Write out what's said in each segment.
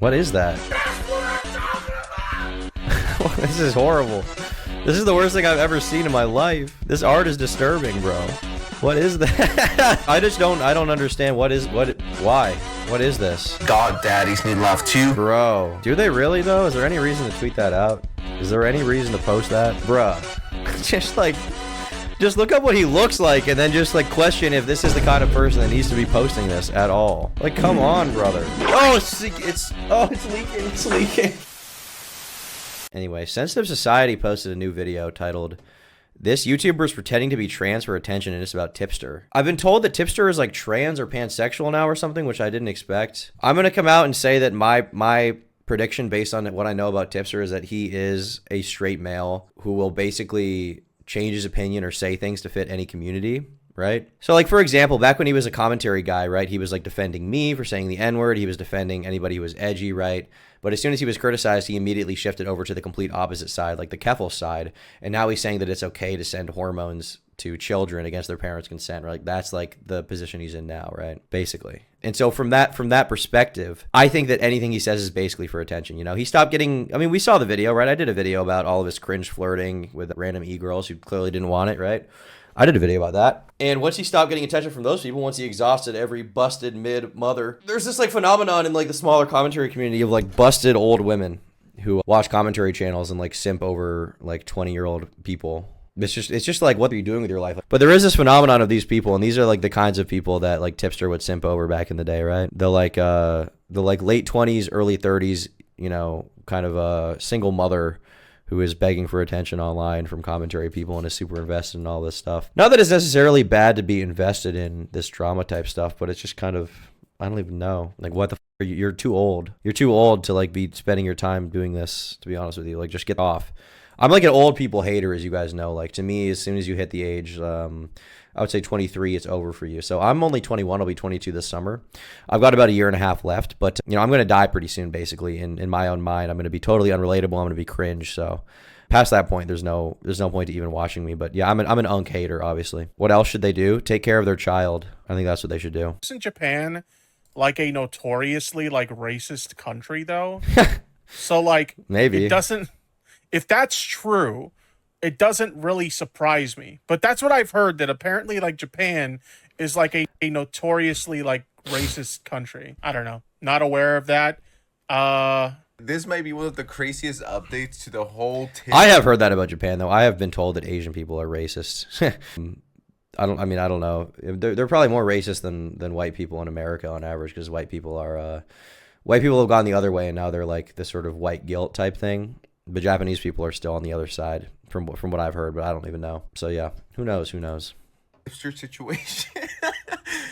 What is that? This is horrible. This is the worst thing I've ever seen in my life. This art is disturbing, bro. What is that? I don't understand why? What is this? God daddies need love too. Bro, do they really though? Is there any reason to tweet that out? Is there any reason to post that? Bruh. Just look up what he looks like and then just like question if this is the kind of person that needs to be posting this at all. Like, come on, brother. Oh, it's leaking. It's leaking. Anyway, Sensitive Society posted a new video titled, "This YouTuber is pretending to be trans for attention and it's about Tipster." I've been told that Tipster is like trans or pansexual now or something, which I didn't expect. I'm going to come out and say that my prediction based on what I know about Tipster is that he is a straight male who will basically change his opinion or say things to fit any community, right? So like, for example, back when he was a commentary guy, right, he was like defending me for saying the N-word. He was defending anybody who was edgy, right? But as soon as he was criticized, he immediately shifted over to the complete opposite side, like the Keffel side. And now he's saying that it's okay to send hormones to children against their parents' consent, right? Like, that's like the position he's in now, right? Basically. And so from that perspective, I think that anything he says is basically for attention. You know, he stopped getting, I mean, we saw the video, right? I did a video about all of his cringe flirting with random e-girls who clearly didn't want it, right? I did a video about that. And once he stopped getting attention from those people, once he exhausted every busted mid-mother, there's this like phenomenon in like the smaller commentary community of like busted old women who watch commentary channels and like simp over like 20-year-old people. It's just like, what are you doing with your life? But there is this phenomenon of these people, and these are like the kinds of people that like Tipster would simp over back in the day, right? The late 20s, early 30s, you know, kind of a single mother who is begging for attention online from commentary people and is super invested in all this stuff. Not that it's necessarily bad to be invested in this drama type stuff, but it's just kind of, I don't even know. Like, what the f***? You're too old. You're too old to like be spending your time doing this, to be honest with you. Like, just get off. I'm like an old people hater, as you guys know. Like, to me, as soon as you hit the age, I would say 23, it's over for you. So I'm only 21. I'll be 22 this summer. I've got about a year and a half left, but you know, I'm going to die pretty soon, basically. In my own mind, I'm going to be totally unrelatable. I'm going to be cringe. So past that point, there's no point to even watching me. But yeah, I'm an unk hater, obviously. What else should they do? Take care of their child. I think that's what they should do. Isn't Japan like a notoriously like racist country though? So like, maybe it doesn't. If that's true, it doesn't really surprise me. But that's what I've heard, that apparently like Japan is like a notoriously like racist country. I don't know. Not aware of that. This might be one of the craziest updates to the whole I have heard that about Japan, though. I have been told that Asian people are racist. I don't know. They're probably more racist than white people in America on average, because white people have gone the other way, and now they're like this sort of white guilt type thing. But Japanese people are still on the other side, from what I've heard, but I don't even know. So yeah, who knows? Tipster situation.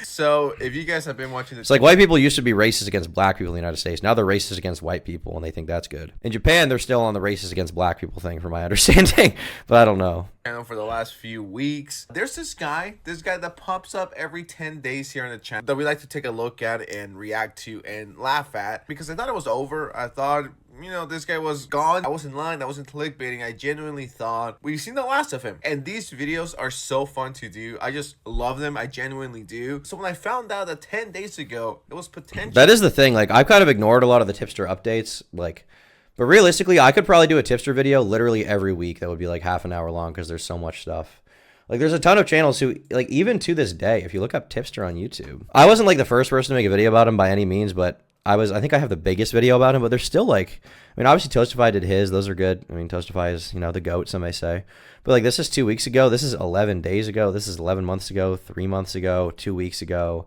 So if you guys have been watching this, it's like white people used to be racist against black people in the United States. Now they're racist against white people, and they think that's good. In Japan, they're still on the racist against black people thing, from my understanding. But I don't know. For the last few weeks, there's this guy that pops up every 10 days here on the channel that we like to take a look at and react to and laugh at, because I thought it was over. I thought, you know, this guy was gone. I wasn't lying. I wasn't clickbaiting. I genuinely thought we've seen the last of him. And these videos are so fun to do. I just love them. I genuinely do. So when I found out that 10 days ago, it was potential. That is the thing. Like, I've kind of ignored a lot of the Tipster updates. Like, but realistically, I could probably do a Tipster video literally every week that would be like half an hour long, because there's so much stuff. Like, there's a ton of channels who, like, even to this day, if you look up Tipster on YouTube, I wasn't like the first person to make a video about him by any means, but I think I have the biggest video about him. But there's still like, I mean, obviously Toastify did his. Those are good. I mean, Toastify is, you know, the GOAT, some may say. But like, this is 2 weeks ago. This is 11 days ago. This is 11 months ago, 3 months ago, 2 weeks ago,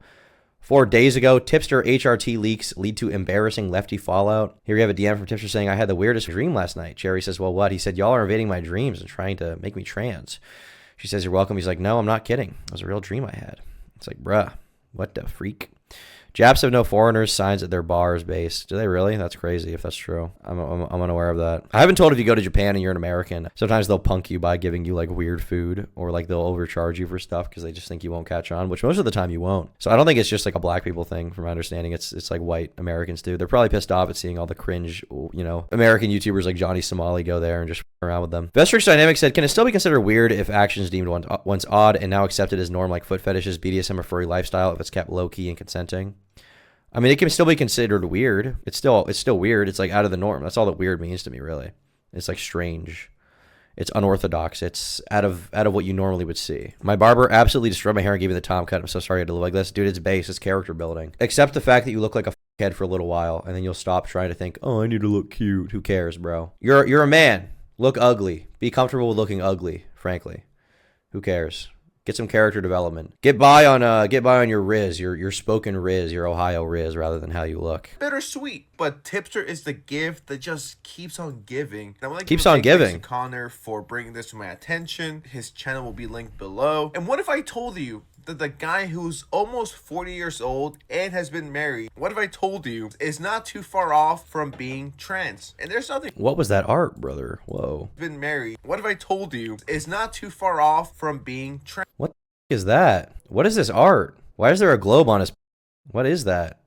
4 days ago. Tipster HRT leaks lead to embarrassing lefty fallout. Here we have a DM from Tipster saying, "I had the weirdest dream last night." Jerry says, "Well, what?" He said, "Y'all are invading my dreams and trying to make me trans." She says, "You're welcome." He's like, "No, I'm not kidding. It was a real dream I had." It's like, bruh, what the freak? Japs have no foreigners, signs at their bars based. Do they really? That's crazy if that's true. I'm unaware of that. I have been told if you go to Japan and you're an American, sometimes they'll punk you by giving you like weird food, or like they'll overcharge you for stuff because they just think you won't catch on, which most of the time you won't. So I don't think it's just like a black people thing, from my understanding. It's like white Americans too. They're probably pissed off at seeing all the cringe, you know, American YouTubers like Johnny Somali go there and just f around with them. Vestrix Dynamic said, "Can it still be considered weird if actions deemed once odd and now accepted as norm, like foot fetishes, BDSM, or furry lifestyle, if it's kept low-key and consenting?" I mean, it can still be considered weird. It's still weird. It's like out of the norm. That's all that weird means to me, really. It's like strange. It's unorthodox. It's out of what you normally would see. My barber absolutely destroyed my hair and gave me the Tom cut. I'm so sorry I had to look like this. Dude, it's base. It's character building. Accept the fact that you look like a head for a little while, and then you'll stop trying to think, oh, I need to look cute. Who cares, bro? You're a man. Look ugly. Be comfortable with looking ugly, frankly. Who cares? Get some character development. Get by on your Riz, your spoken Riz, your Ohio Riz, rather than how you look. Bittersweet, but Tipster is the gift that just keeps on giving. I would like Keeps to on thank giving. Connor for bringing this to my attention. His channel will be linked below. And what if I told you that the guy who's almost 40 years old and has been married, what if I told you is not too far off from being trans? And there's nothing. What was that art, brother? Whoa. Been married. What if I told you is not too far off from being trans? What the is that? What is this art? Why is there a globe on his? What is that?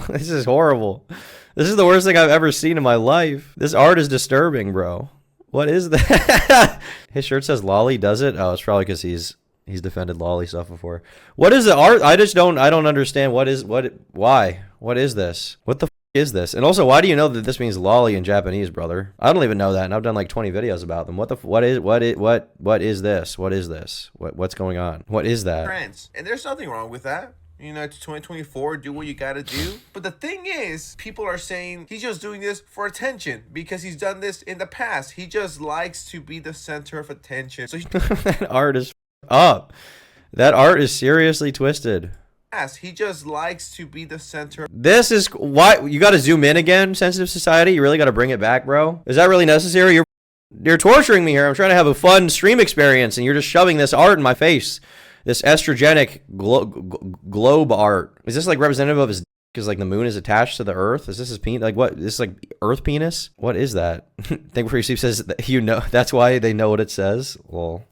This is horrible. This is the worst thing I've ever seen in my life. This art is disturbing, bro. What is that? His shirt says Lolly, does it? Oh, it's probably because he's defended Lolly stuff before. What is the art? I don't understand. Why? What is this? What the is this? And also, why do you know that this means lolly in Japanese, brother? I don't even know that, and I've done like 20 videos about them. What is this? What's going on? What is that? Trans. And there's nothing wrong with that. You know, it's 2024, do what you gotta do. But the thing is, people are saying he's just doing this for attention because he's done this in the past. He just likes to be the center of attention. So that art is up. That art is seriously twisted. he just likes to be the center. This is why you got to zoom in again, sensitive society. You really got to bring it back, bro. Is that really necessary? You're torturing me here. I'm trying to have a fun stream experience, and you're just shoving this art in my face. This estrogenic globe art. Is this like representative of his? Because like the moon is attached to the Earth. Is this his penis? Like what? This is like Earth penis? What is that? Think Before You Sleep says that, you know. That's why they know what it says. Well.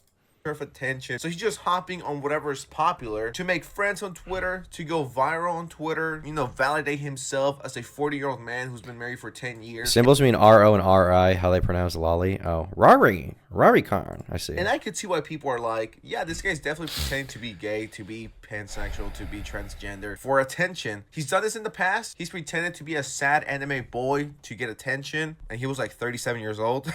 Of attention. So he's just hopping on whatever is popular to make friends on Twitter, to go viral on Twitter, you know, validate himself as a 40-year-old man who's been married for 10 years. Symbols mean R-O and R-I, how they pronounce lolly. Oh, Rari-con, I see. And I could see why people are like, yeah, this guy's definitely pretending to be gay, to be pansexual, to be transgender for attention. He's done this in the past. He's pretended to be a sad anime boy to get attention, and he was like 37 years old.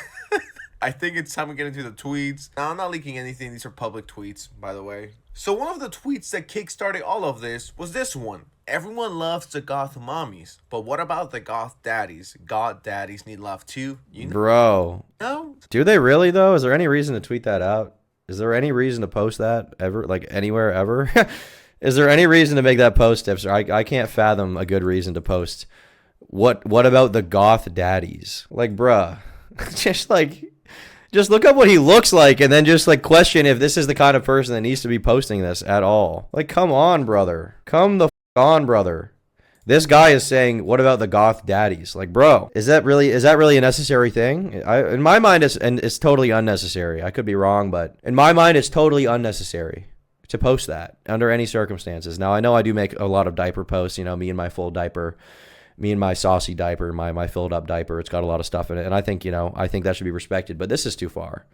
I think it's time to get into the tweets. Now, I'm not leaking anything. These are public tweets, by the way. So one of the tweets that kickstarted all of this was this one. Everyone loves the goth mommies, but what about the goth daddies? Goth daddies need love too, you know? Bro. No? Do they really, though? Is there any reason to tweet that out? Is there any reason to post that ever? Like, anywhere, ever? Is there any reason to make that post, Tipster? I can't fathom a good reason to post. What about the goth daddies? Like, bruh. Just look up what he looks like and then just like question if this is the kind of person that needs to be posting this at all. Like, come on, brother. Come the on, brother. This guy is saying, what about the goth daddies? Like, bro, is that really a necessary thing? In my mind, it's totally unnecessary. I could be wrong, but in my mind, it's totally unnecessary to post that under any circumstances. Now, I know I do make a lot of diaper posts, you know, me in my full diaper. Me and my saucy diaper, my filled up diaper, it's got a lot of stuff in it. And I think, I think that should be respected. But this is too far.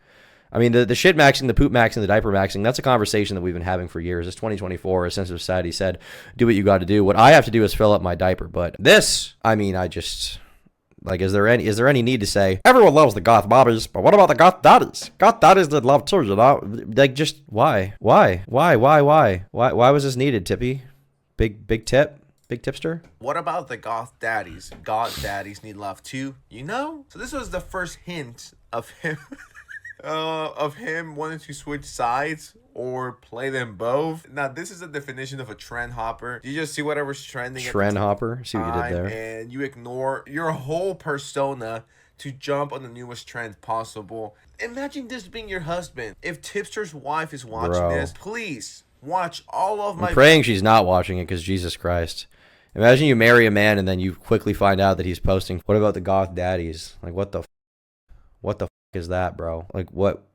I mean, the shit maxing, the poop maxing, the diaper maxing, that's a conversation that we've been having for years. It's 2024. A sensitive society said, do what you got to do. What I have to do is fill up my diaper. But this, I mean, like, is there any need to say, everyone loves the goth bobbies, but what about the goth daddies? Goth daddies that love too, you know? Like, just why? Why was this needed, Tippy? Big tip? Big tipster? What about the goth daddies? Goth daddies need love too, you know? So this was the first hint of him wanting to switch sides or play them both. Now, this is the definition of a trend hopper. You just see whatever's trending. Trend hopper? See what you did there? And you ignore your whole persona to jump on the newest trend possible. Imagine this being your husband. If Tipster's wife is watching this, please watch all of my... I'm praying she's not watching it, because Jesus Christ. Imagine you marry a man and then you quickly find out that he's posting, what about the goth daddies? Like, what the is that, bro? Like, what?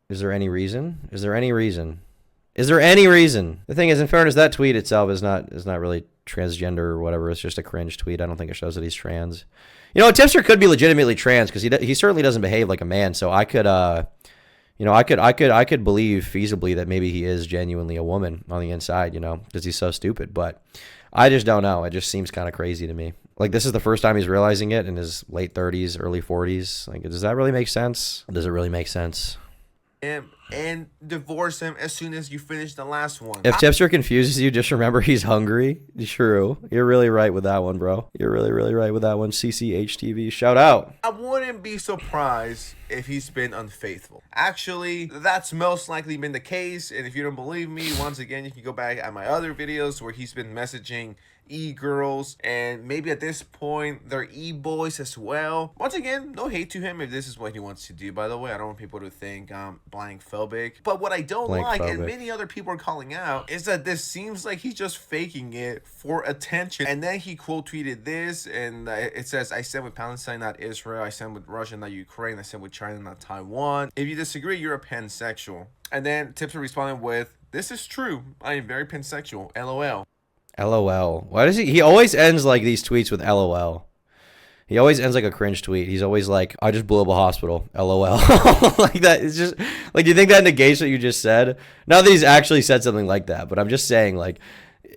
Is there any reason? Is there any reason? The thing is, in fairness, that tweet itself is not really transgender or whatever. It's just a cringe tweet. I don't think it shows that he's trans. You know, Tipster could be legitimately trans, because he certainly doesn't behave like a man. So I could I could believe feasibly that maybe he is genuinely a woman on the inside, because he's so stupid. But I just don't know. It just seems kind of crazy to me. Like, this is the first time he's realizing it in his late 30s, early 40s. Like, does that really make sense? Does it really make sense? And divorce him as soon as you finish the last one. If Tipster confuses you, just remember he's hungry. True. You're really right with that one, bro. You're really, really right with that one. CCHTV, shout out. I wouldn't be surprised if he's been unfaithful. Actually, that's most likely been the case. And if you don't believe me, once again, you can go back at my other videos where he's been messaging e-girls, and maybe at this point they're e-boys as well. Once again, no hate to him if this is what he wants to do, by the way. I don't want people to think I'm blank phobic. But what I don't like, and many other people are calling out, is that this seems like he's just faking it for attention. And then he quote tweeted this, and it says, I stand with Palestine, not Israel. I stand with Russia, not Ukraine. I stand with China, not Taiwan. If you disagree, you're a pansexual. And then Tipster responded with, this is true. I am very pansexual. LOL. LOL. Why does he always ends like these tweets with LOL? He always ends like a cringe tweet. He's always like, I just blew up a hospital. LOL. Like that. It's just like, you think that negates what you just said? Not that he's actually said something like that, but I'm just saying, like,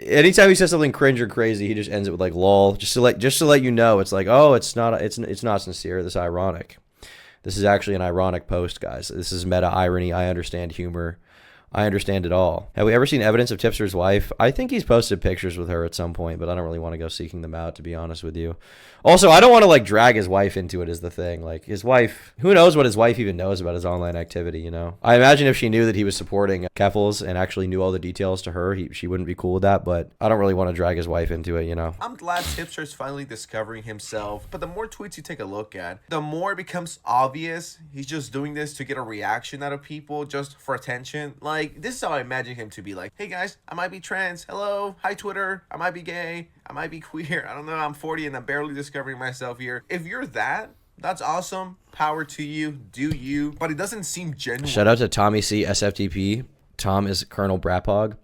anytime he says something cringe or crazy, he just ends it with like lol, just to let you know it's like, oh, it's not sincere. This is ironic. This is actually an ironic post, guys. This is meta irony. I understand humor. I understand it all. Have we ever seen evidence of Tipster's wife? I think he's posted pictures with her at some point, but I don't really want to go seeking them out, to be honest with you. Also, I don't want to like drag his wife into it, is the thing. Like, his wife, who knows what his wife even knows about his online activity, you know? I imagine if she knew that he was supporting Keffels and actually knew all the details to her, she wouldn't be cool with that, but I don't really want to drag his wife into it, you know? I'm glad Tipster's finally discovering himself, but the more tweets you take a look at, the more it becomes obvious he's just doing this to get a reaction out of people, just for attention. Like, this is how I imagine him to be like, hey guys, I might be trans. Hello. Hi, Twitter. I might be gay. I might be queer. I don't know. I'm 40 and I'm barely discovering myself here. If you're that, that's awesome. Power to you. Do you. But it doesn't seem genuine. Shout out to Tommy C, SFTP. Tom is Colonel Brapog.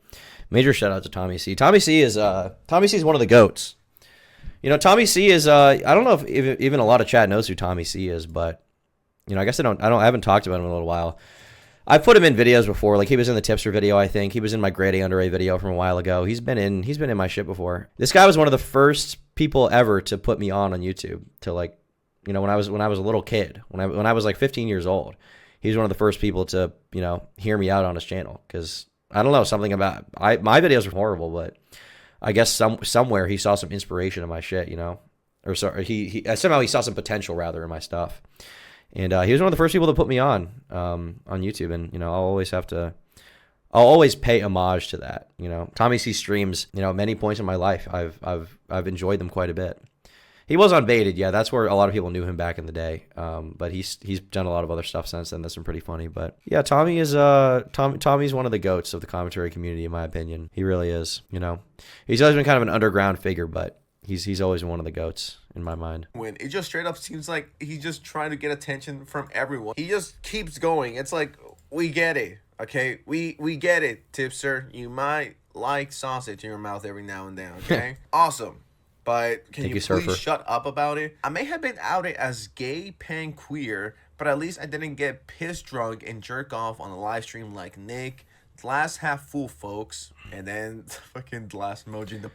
Major shout out to Tommy C. Tommy C is one of the GOATs. You know, Tommy C is, I don't know if even a lot of chat knows who Tommy C is, but, you know, I guess I haven't talked about him in a little while. I've put him in videos before. Like, he was in the Tipster video, I think. He was in my grade A under A video from a while ago. He's been in my shit before. This guy was one of the first people ever to put me on YouTube, to, like, you know, when I was a little kid, when I was like 15 years old. He was one of the first people to, you know, hear me out on his channel, cuz I don't know, something about my videos were horrible, but I guess somewhere he saw some inspiration in my shit, you know. Or sorry, he somehow he saw some potential rather in my stuff. And he was one of the first people to put me on YouTube, and you know, I'll always pay homage to that. You know, Tommy C streams, you know, at many points in my life, I've enjoyed them quite a bit. He was on Baited, yeah, that's where a lot of people knew him back in the day. But he's done a lot of other stuff since then that's been pretty funny. But yeah, Tommy's one of the GOATs of the commentary community, in my opinion. He really is. You know, he's always been kind of an underground figure, but he's always one of the GOATs in my mind. When it just straight up seems like he's just trying to get attention from everyone. He just keeps going. It's like, we get it, okay? We get it, Tipster. You might like sausage in your mouth every now and then, okay? Awesome. But can you please shut up about it? I may have been outed as gay, pan, queer, but at least I didn't get pissed drunk and jerk off on a live stream like Nick. Glass half full, folks. And then fucking glass emoji.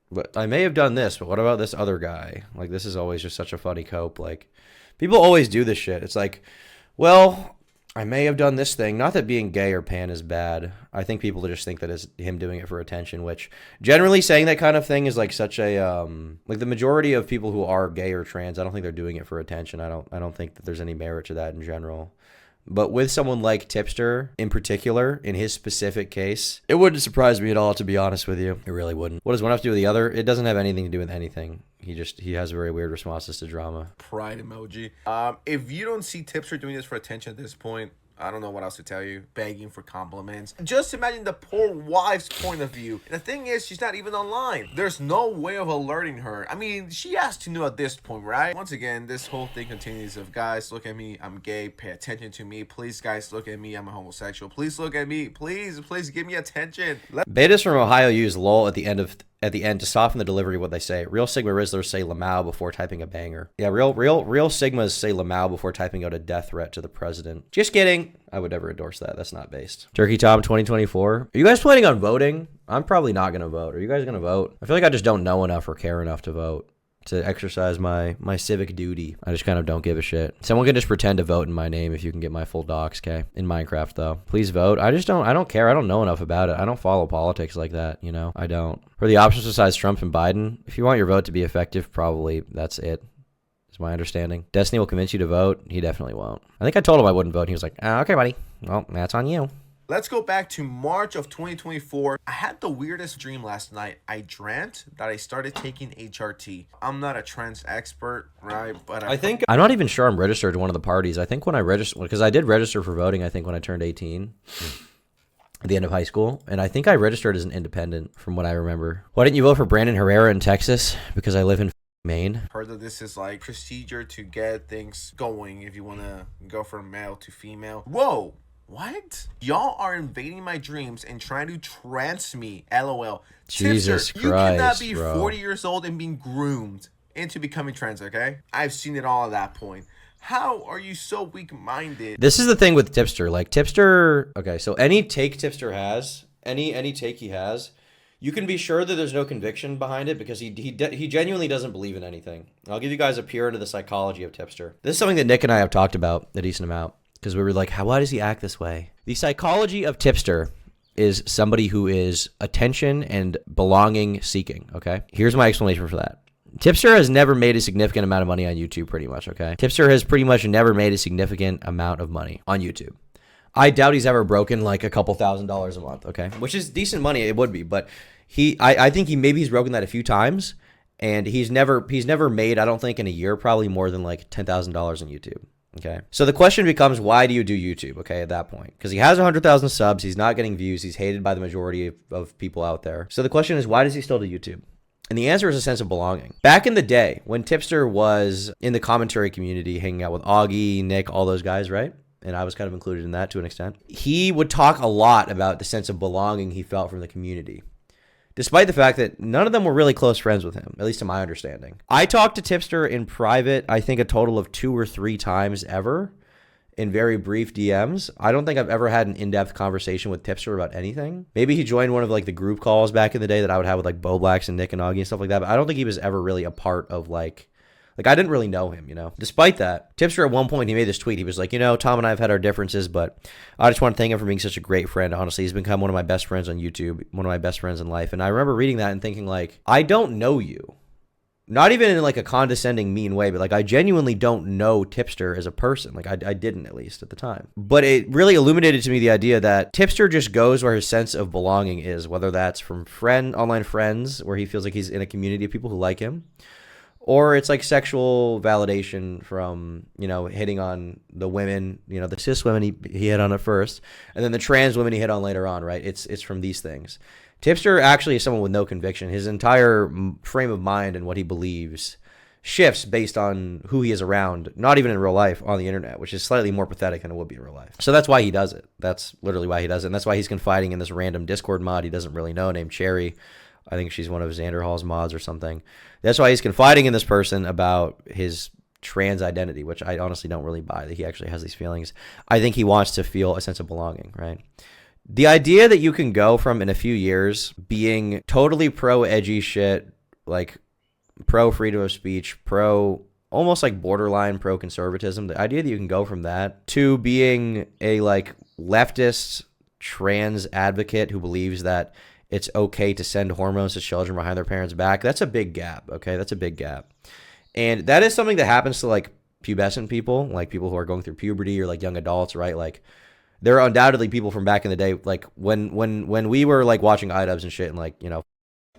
But I may have done this, but what about this other guy? Like, this is always just such a funny cope. Like, people always do this shit. It's like, well, I may have done this thing. Not that being gay or pan is bad. I think people just think that is him doing it for attention, which generally saying that kind of thing is like such a, like the majority of people who are gay or trans, I don't think they're doing it for attention. I don't think that there's any merit to that in general. But with someone like Tipster, in particular, in his specific case, it wouldn't surprise me at all, to be honest with you. It really wouldn't. What does one have to do with the other? It doesn't have anything to do with anything. He has very weird responses to drama. Pride emoji. If you don't see Tipster doing this for attention at this point, I don't know what else to tell you. Begging for compliments. Just imagine the poor wife's point of view. And the thing is, she's not even online. There's no way of alerting her. I mean, she has to know at this point, right? Once again, this whole thing continues of, guys, look at me. I'm gay. Pay attention to me. Please, guys, look at me. I'm a homosexual. Please look at me. Please give me attention. Betas from Ohio use lol at the end of at the end to soften the delivery of what they say. Real Sigma Rizzlers say Lamau before typing a banger. Yeah, real Sigmas say Lamau before typing out a death threat to the president. Just kidding. I would never endorse that. That's not based. Turkey Tom 2024. Are you guys planning on voting? I'm probably not going to vote. Are you guys going to vote? I feel like I just don't know enough or care enough to vote, to exercise my civic duty. I just kind of don't give a shit. Someone can just pretend to vote in my name if you can get my full docs, okay? In Minecraft, though. Please vote. I don't care. I don't know enough about it. I don't follow politics like that, you know? I don't. For the options besides Trump and Biden, if you want your vote to be effective, probably that's it. Is my understanding. Destiny will convince you to vote. He definitely won't. I think I told him I wouldn't vote, and he was like, okay, buddy. Well, that's on you. Let's go back to March of 2024. I had the weirdest dream last night. I dreamt that I started taking HRT. I'm not a trans expert, right? But I think I'm not even sure I'm registered to one of the parties. I think when I registered, because I did register for voting, I think when I turned 18 at the end of high school, and I think I registered as an independent from what I remember. Why didn't you vote for Brandon Herrera in Texas? Because I live in Maine. Heard that this is like procedure to get things going if you want to go from male to female. Whoa. What? Y'all are invading my dreams and trying to trans me. LOL. Jesus Tipster, Christ, you cannot be bro. 40 years old and being groomed into becoming trans, okay? I've seen it all at that point. How are you so weak-minded? This is the thing with Tipster. Like, Tipster... Okay, so any take Tipster has, any take he has, you can be sure that there's no conviction behind it because he genuinely doesn't believe in anything. And I'll give you guys a peer into the psychology of Tipster. This is something that Nick and I have talked about a decent amount. Because we were like, why does he act this way? The psychology of Tipster is somebody who is attention and belonging seeking, okay? Here's my explanation for that. Tipster has never made a significant amount of money on YouTube, pretty much, okay? Tipster has pretty much never made a significant amount of money on YouTube. I doubt he's ever broken like a couple $1,000s a month, okay? Which is decent money, it would be, but I think he's broken that a few times, and he's never made, I don't think in a year, probably more than like $10,000 on YouTube. Okay. So the question becomes, why do you do YouTube? Okay. At that point, because he has 100,000 subs, he's not getting views. He's hated by the majority of people out there. So the question is, why does he still do YouTube? And the answer is a sense of belonging. Back in the day when Tipster was in the commentary community, hanging out with Augie, Nick, all those guys, right? And I was kind of included in that to an extent. He would talk a lot about the sense of belonging he felt from the community, despite the fact that none of them were really close friends with him, at least to my understanding. I talked to Tipster in private, I think a total of 2 or 3 times ever, in very brief DMs. I don't think I've ever had an in-depth conversation with Tipster about anything. Maybe he joined one of like the group calls back in the day that I would have with like Bo Blacks and Nick and Augie and stuff like that, but I don't think he was ever really a part of like I didn't really know him, you know. Despite that, Tipster at one point, he made this tweet. He was like, Tom and I have had our differences, but I just want to thank him for being such a great friend. Honestly, he's become one of my best friends on YouTube, one of my best friends in life. And I remember reading that and thinking like, I don't know you. Not even in like a condescending, mean way, but like I genuinely don't know Tipster as a person. Like I didn't, at least at the time. But it really illuminated to me the idea that Tipster just goes where his sense of belonging is, whether that's from online friends, where he feels like he's in a community of people who like him, or it's like sexual validation from, hitting on the women, the cis women he hit on at first, and then the trans women he hit on later on, right? It's from these things. Tipster actually is someone with no conviction. His entire frame of mind and what he believes shifts based on who he is around, not even in real life, on the internet, which is slightly more pathetic than it would be in real life. So that's why he does it. That's literally why he does it. And that's why he's confiding in this random Discord mod he doesn't really know named Cherry. I think she's one of Xander Hall's mods or something. That's why he's confiding in this person about his trans identity, which I honestly don't really buy, that he actually has these feelings. I think he wants to feel a sense of belonging, right? The idea that you can go from, in a few years, being totally pro-edgy shit, like pro-freedom of speech, almost like borderline pro-conservatism, the idea that you can go from that to being a like leftist trans advocate who believes that it's okay to send hormones to children behind their parents' back, that's a big gap, okay? That's a big gap. And that is something that happens to like pubescent people, like people who are going through puberty or like young adults, right? Like there are undoubtedly people from back in the day, like when we were like watching iDubbbz and shit and like,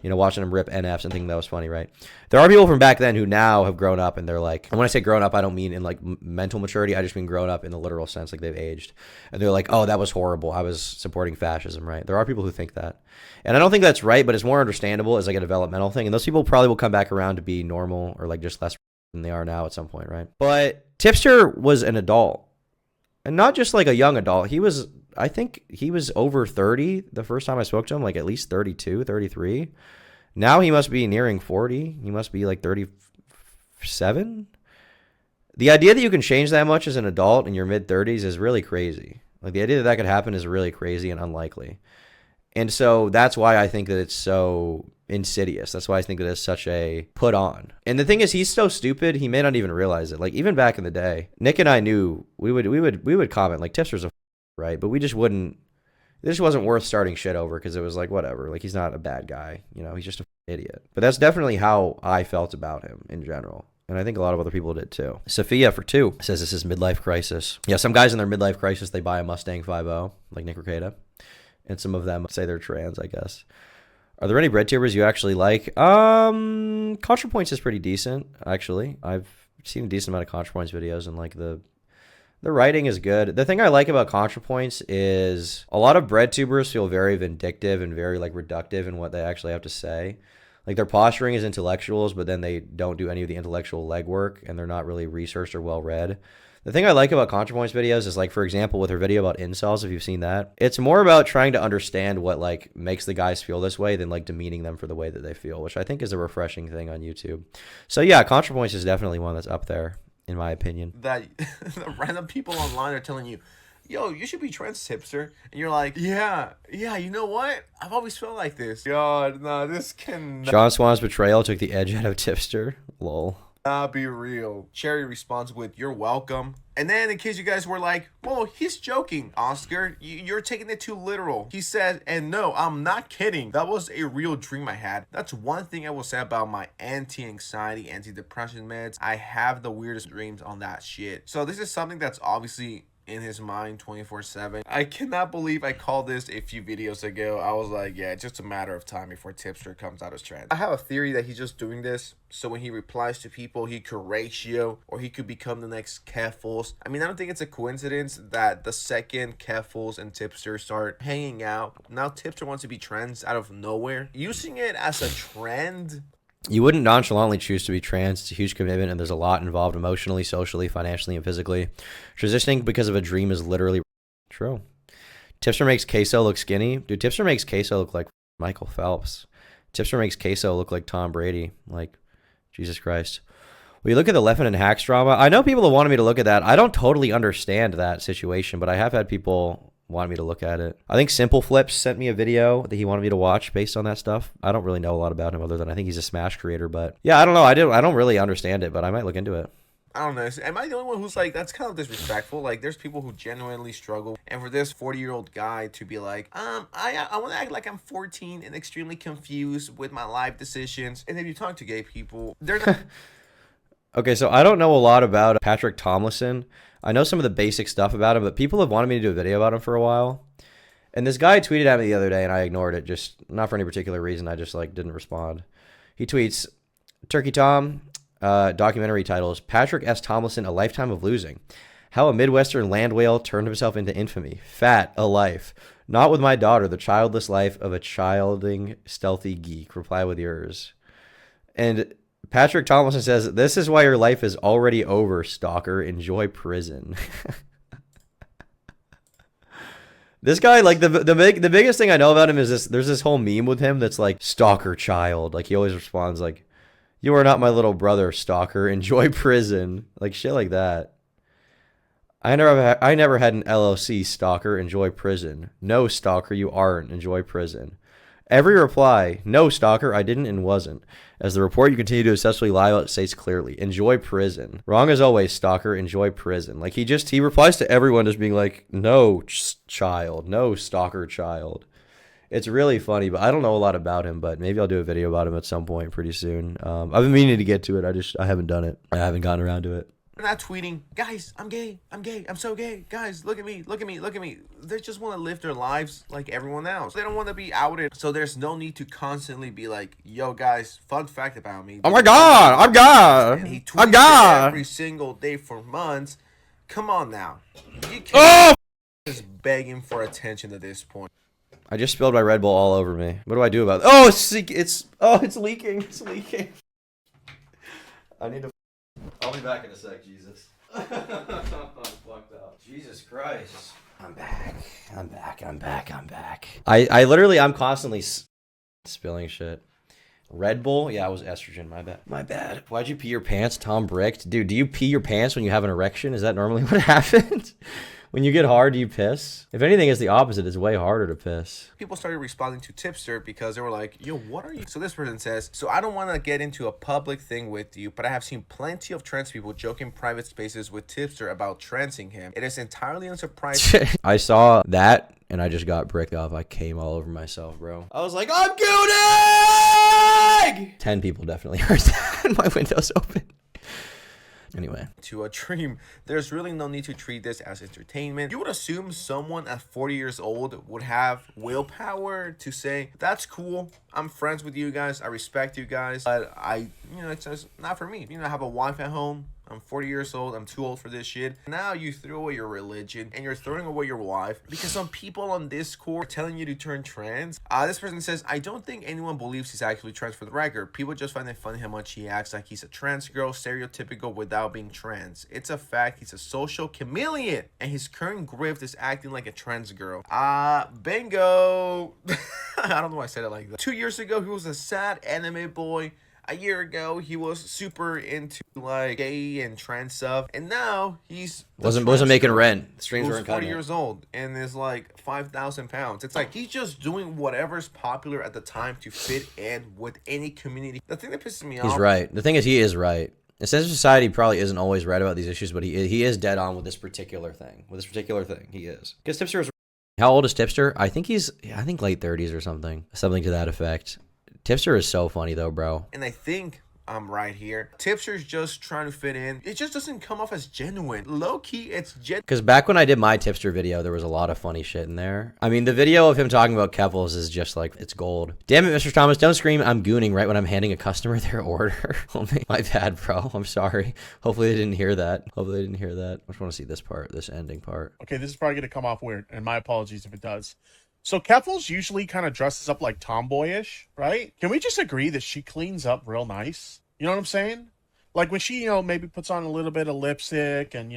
watching them rip NFs and thinking that was funny, right? There are people from back then who now have grown up and they're like, and when I say grown up, I don't mean in like mental maturity. I just mean grown up in the literal sense, like they've aged. And they're like, oh, that was horrible. I was supporting fascism, right? There are people who think that. And I don't think that's right, but it's more understandable as like a developmental thing. And those people probably will come back around to be normal or like just less than they are now at some point, right? But Tipster was an adult. And not just like a young adult. I think he was over 30 the first time I spoke to him, like at least 32, 33. Now he must be nearing 40. He must be like 37. The idea that you can change that much as an adult in your mid-30s is really crazy. Like, the idea that that could happen is really crazy and unlikely. And so that's why I think that it's so insidious. That's why I think that it's such a put on. And the thing is, he's so stupid, he may not even realize it. Like, even back in the day, Nick and I knew we would comment like, Tipster's a right, but we just wouldn't. This wasn't worth starting shit over because it was like, whatever. Like, he's not a bad guy, you know. He's just an idiot. But that's definitely how I felt about him in general. And I think a lot of other people did too. Sophia for 2 says this is midlife crisis. Yeah, some guys in their midlife crisis, they buy a Mustang 5.0, like Nick Requeda. And some of them say they're trans, I guess. Are there any bread tubers you actually like? ContraPoints is pretty decent, actually. I've seen a decent amount of ContraPoints videos, and like the writing is good. The thing I like about ContraPoints is a lot of bread tubers feel very vindictive and very like reductive in what they actually have to say. Like, their posturing is intellectuals, but then they don't do any of the intellectual legwork, and they're not really researched or well read. The thing I like about ContraPoints videos is, like, for example, with her video about incels, if you've seen that, it's more about trying to understand what, like, makes the guys feel this way than, like, demeaning them for the way that they feel, which I think is a refreshing thing on YouTube. So, yeah, ContraPoints is definitely one that's up there, in my opinion. That the random people online are telling you, yo, you should be trans, Tipster. And you're like, yeah, you know what? I've always felt like this. God, no, this can Sean Swan's betrayal took the edge out of Tipster. Lol. not be real. Cherry responds with, you're welcome. And then in case you guys were like, well, he's joking, Oscar. You're taking it too literal. He said, and no, I'm not kidding. That was a real dream I had. That's one thing I will say about my anti-anxiety, anti-depression meds. I have the weirdest dreams on that shit. So this is something that's obviously in his mind 24/7. I cannot believe I called this a few videos ago. I was like, yeah, it's just a matter of time before Tipster comes out as trans. I have a theory that he's just doing this so when he replies to people, he could ratio, or he could become the next Keffuls. I mean, I don't think it's a coincidence that the second Keffuls and Tipster start hanging out, now Tipster wants to be trans out of nowhere. Using it as a trend. You wouldn't nonchalantly choose to be trans. It's a huge commitment, and there's a lot involved emotionally, socially, financially, and physically. Transitioning because of a dream is literally true. Tipster makes Queso look skinny. Dude, Tipster makes Queso look like Michael Phelps. Tipster makes Queso look like Tom Brady. Like, Jesus Christ. Well, you look at the Leffen and Hacks drama. I know people have wanted me to look at that. I don't totally understand that situation, but I have had people want me to look at it. I think Simple Flips sent me a video that he wanted me to watch based on that stuff. I don't really know a lot about him other than I think he's a Smash creator, but yeah, I don't know. I don't really understand it, but I might look into it. I don't know. Am I the only one who's like, that's kind of disrespectful? Like, there's people who genuinely struggle. And for this 40-year-old guy to be like, I want to act like I'm 14 and extremely confused with my life decisions. And if you talk to gay people, they're not... Okay, so I don't know a lot about Patrick Tomlinson. I know some of the basic stuff about him, but people have wanted me to do a video about him for a while. And this guy tweeted at me the other day, and I ignored it, just not for any particular reason. I just like didn't respond. He tweets, Turkey Tom, documentary titles, Patrick S. Tomlinson, A Lifetime of Losing. How a Midwestern land whale turned himself into infamy. Fat, a life. Not with my daughter, the childless life of a childing, stealthy geek. Reply with yours. And Patrick Tomlinson says, this is why your life is already over, stalker. Enjoy prison. This guy, like, the biggest thing I know about him is this. There's this whole meme with him that's like, stalker child. Like, he always responds like, you are not my little brother, stalker. Enjoy prison. Like, shit like that. I never had an LLC, stalker. Enjoy prison. No, stalker, you aren't. Enjoy prison. Every reply, no, stalker, I didn't and wasn't. As the report you continue to successfully lie out states clearly, enjoy prison. Wrong as always, stalker, enjoy prison. Like, he replies to everyone just being like, no, child, no, stalker child. It's really funny, but I don't know a lot about him, but maybe I'll do a video about him at some point pretty soon. I've been meaning to get to it. I haven't done it. I haven't gotten around to it. They're not tweeting, guys, I'm gay, I'm so gay, guys, look at me. They just want to live their lives like everyone else. They don't want to be outed, so there's no need to constantly be like, yo, guys, fun fact about me. Oh my God, I'm God. And he tweets it every single day for months. Come on now. You can't just begging for attention at this point. I just spilled my Red Bull all over me. What do I do about it? Oh, it's leaking. It's leaking. I need to... I'll be back in a sec, Jesus. I'm fucked up. Jesus Christ. I'm back. I'm constantly spilling shit. Red Bull? Yeah, it was estrogen. My bad. My bad. Why'd you pee your pants, Tom Bricked? Dude, do you pee your pants when you have an erection? Is that normally what happens? When you get hard, do you piss? If anything, it's the opposite. It's way harder to piss. People started responding to Tipster because they were like, yo, what are you? So this person says, so I don't want to get into a public thing with you, but I have seen plenty of trans people joke in private spaces with Tipster about transing him. It is entirely unsurprising. I saw that and I just got bricked off. I came all over myself, bro. I was like, I'm gooning! 10 people definitely heard that. My window's open. Anyway. To a dream. There's really no need to treat this as entertainment. You would assume someone at 40 years old would have willpower to say, that's cool. I'm friends with you guys. I respect you guys. But it's just not for me. I have a wife at home. I'm 40 years old. I'm too old for this shit. Now you throw away your religion and you're throwing away your wife because some people on Discord are telling you to turn trans. This person says, I don't think anyone believes he's actually trans for the record. People just find it funny how much he acts like he's a trans girl, stereotypical without being trans. It's a fact. He's a social chameleon and his current grift is acting like a trans girl. Bingo. I don't know why I said it like that. 2 years ago, he was a sad anime boy. A year ago, he was super into like gay and trans stuff, and now he's wasn't making rent. Streams weren't 40 years old and is like 5,000 pounds. It's like he's just doing whatever's popular at the time to fit in with any community. The thing that pisses me off. He's right. The thing is, he is right. A sense of society probably isn't always right about these issues, but he is dead on with this particular thing. He is. Because Tipster is. How old is Tipster? I think he's late 30s or something to that effect. Tipster is so funny though, bro. And I think I'm right here. Tipster's just trying to fit in. It just doesn't come off as genuine. Low key, it's genuine. Because back when I did my Tipster video, there was a lot of funny shit in there. I mean, the video of him talking about Keffels is just like, it's gold. Damn it, Mr. Thomas, don't scream I'm gooning right when I'm handing a customer their order. My bad, bro. I'm sorry. Hopefully they didn't hear that. I just want to see this part, this ending part. Okay, this is probably going to come off weird, and my apologies if it does. So Keffels usually kind of dresses up like tomboyish, right? Can we just agree that she cleans up real nice? You know what I'm saying? Like when she, maybe puts on a little bit of lipstick and,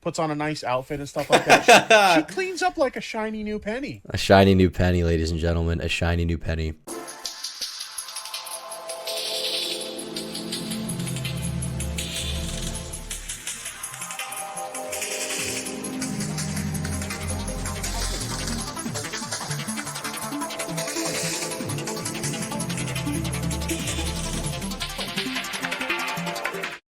puts on a nice outfit and stuff like that. She cleans up like a shiny new penny. A shiny new penny, ladies and gentlemen. A shiny new penny.